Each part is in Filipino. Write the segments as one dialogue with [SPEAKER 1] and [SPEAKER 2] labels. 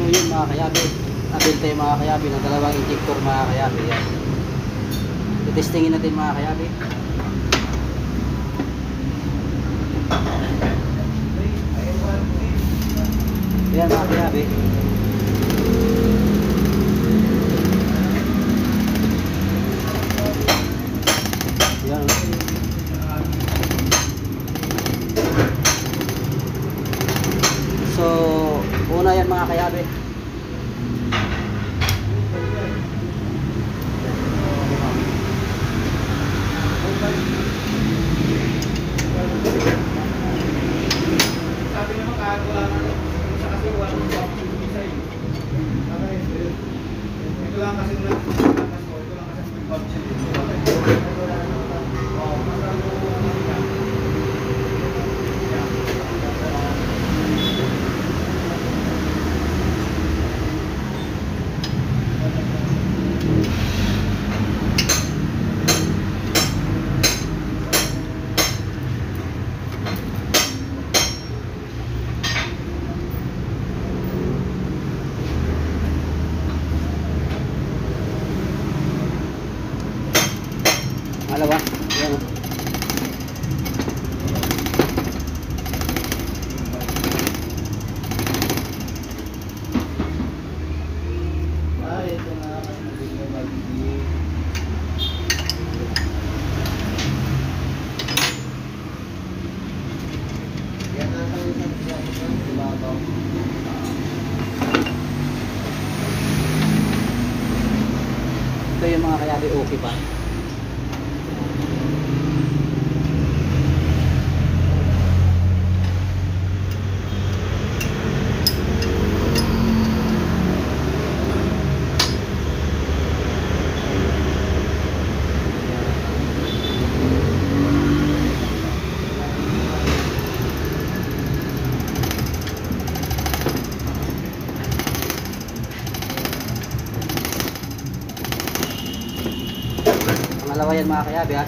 [SPEAKER 1] yun mga kayabi. Nabenta yung mga kayabi ng dalawang injector mga kayabi. Yan. Itestingin natin mga kayabi. Yan mga kayabi. Yan. So, una yan mga kayabi.
[SPEAKER 2] Sabi naman kahit wala na sa kasi wala nang isa eh. Ito lang kasi
[SPEAKER 1] Malawa. Yan.
[SPEAKER 2] ito na yan na kami sa ibabaw.
[SPEAKER 1] Ito yung mga kayabi okay pa. Pangalawa yan mga kayabi ha.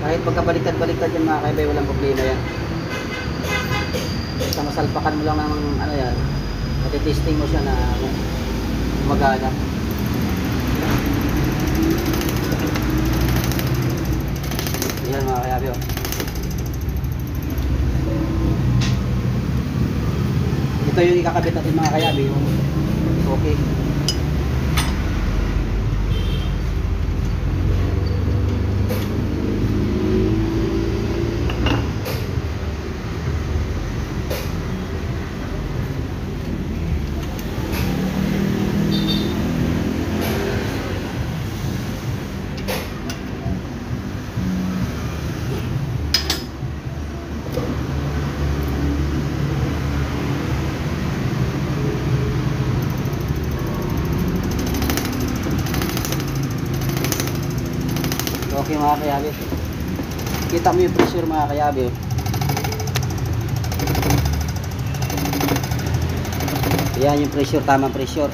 [SPEAKER 1] Kahit pagkabaliktad-baliktad yan mga kaibay, walang problema yan. Basta masalpakan mo lang ng ano yan, matitesting mo siya na magana. Yan mga kayabi oh. Ito yung ikakabit natin mga kayabi, yung okay. Okay mga kayabi. Kita mo yung pressure mga kayabi. Yan yung pressure, tamang pressure.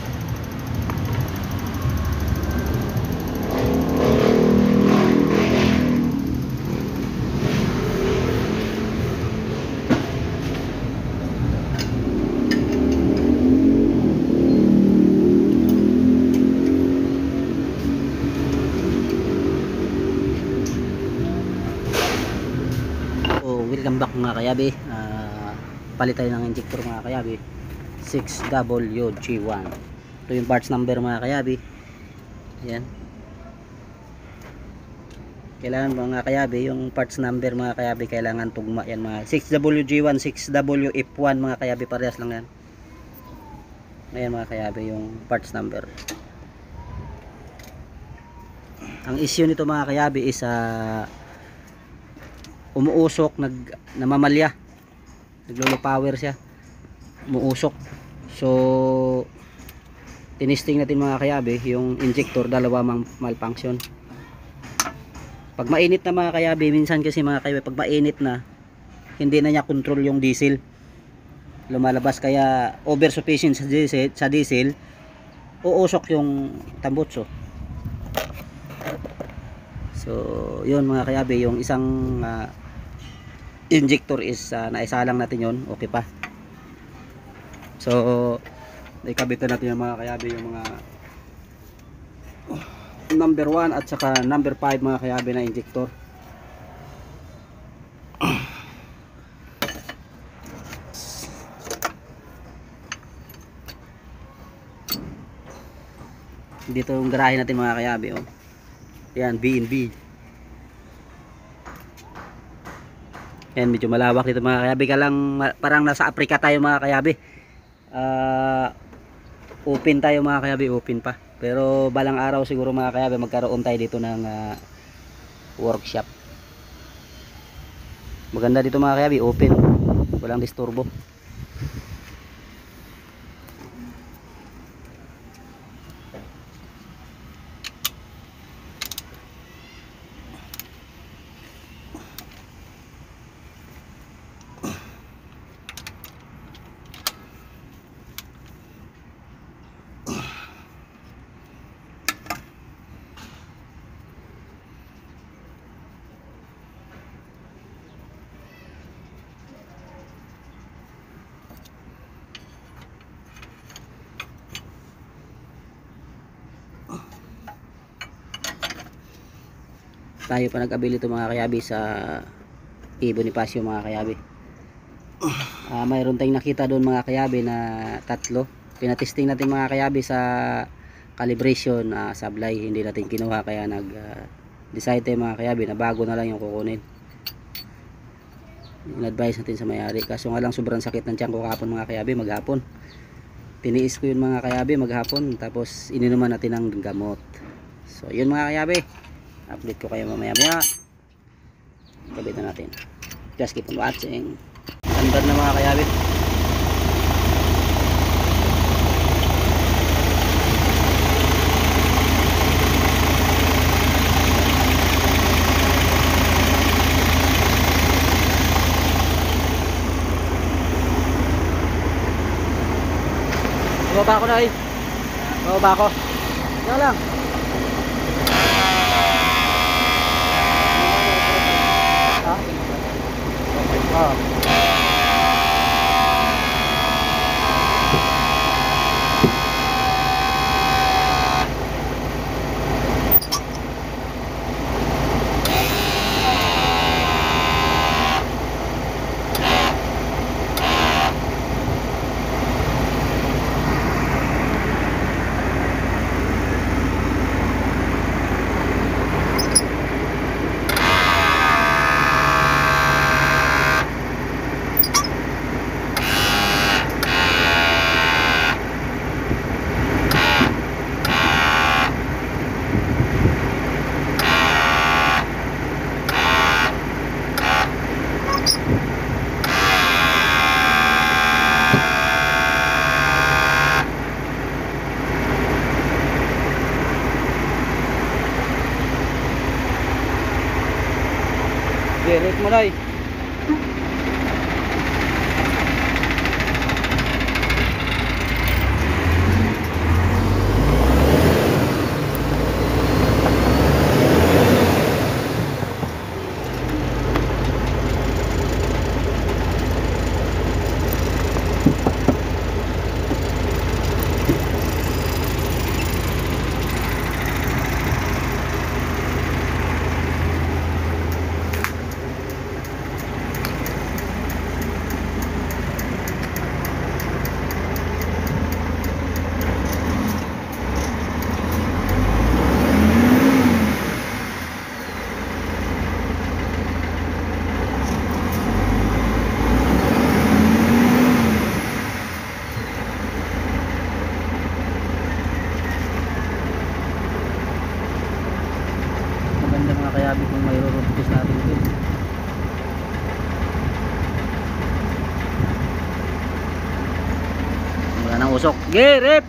[SPEAKER 1] Welcome back mga kayabi. Palit tayo ng injector mga kayabi. 6WG1. Ito yung parts number mga kayabi. Yan. Kailangan mga kayabi, yung parts number mga kayabi, kailangan tugma yan mga 6WG1, 6WF1 mga kayabi, parehas lang yan. Ayan mga kayabi yung parts number. Ang issue nito mga kayabi is umuusok, namamalya Naglo-low power siya, umuusok. So tinisting natin mga kayabe yung injector, dalawa mang malfunction. Pag mainit na mga kayabe, minsan kasi mga kayabe pag mainit na hindi na niya control yung diesel, lumalabas, kaya over sufficient sa diesel, uusok yung tambutso. So yun mga kayabe, yung isang injector is naisalang natin yon, okay pa. So ikabitan natin yung mga kayabe, yung mga number 1 at saka number 5 mga kayabe na injector. Dito yung garahe natin mga kayabe, oh. Yan, B&B. Yan, medyo malawak dito mga kayabe, parang nasa Africa tayo mga kayabe. Open tayo mga kayabe, open pa. Pero balang araw siguro mga kayabe magkaroon tayo dito ng workshop. Maganda dito mga kayabe, open, walang disturbo. Tayo pa nag-avail ito mga kayabi sa Kay Bonifacio mga kayabi. Mayroon tayong nakita doon mga kayabi na tatlo. Pinatesting natin mga kayabi sa calibration, sablay, hindi natin kinuha, kaya decide tayo mga kayabi na bago na lang yung kukunin. In-advise natin sa may-ari, kaso nga lang sobrang sakit ng tiyan ko kahapon mga kayabi, maghapon. Tiniis ko yun mga kayabi maghapon, tapos ininuman natin ng gamot. So yun mga kayabi, update ko kayo mamaya maya. Kabit na natin. Just keep on watching. Andar na mga kayabi. Bababa ko na eh. Bababa ko. Yan lang. Direct mo na eh. Pasok. Gerep!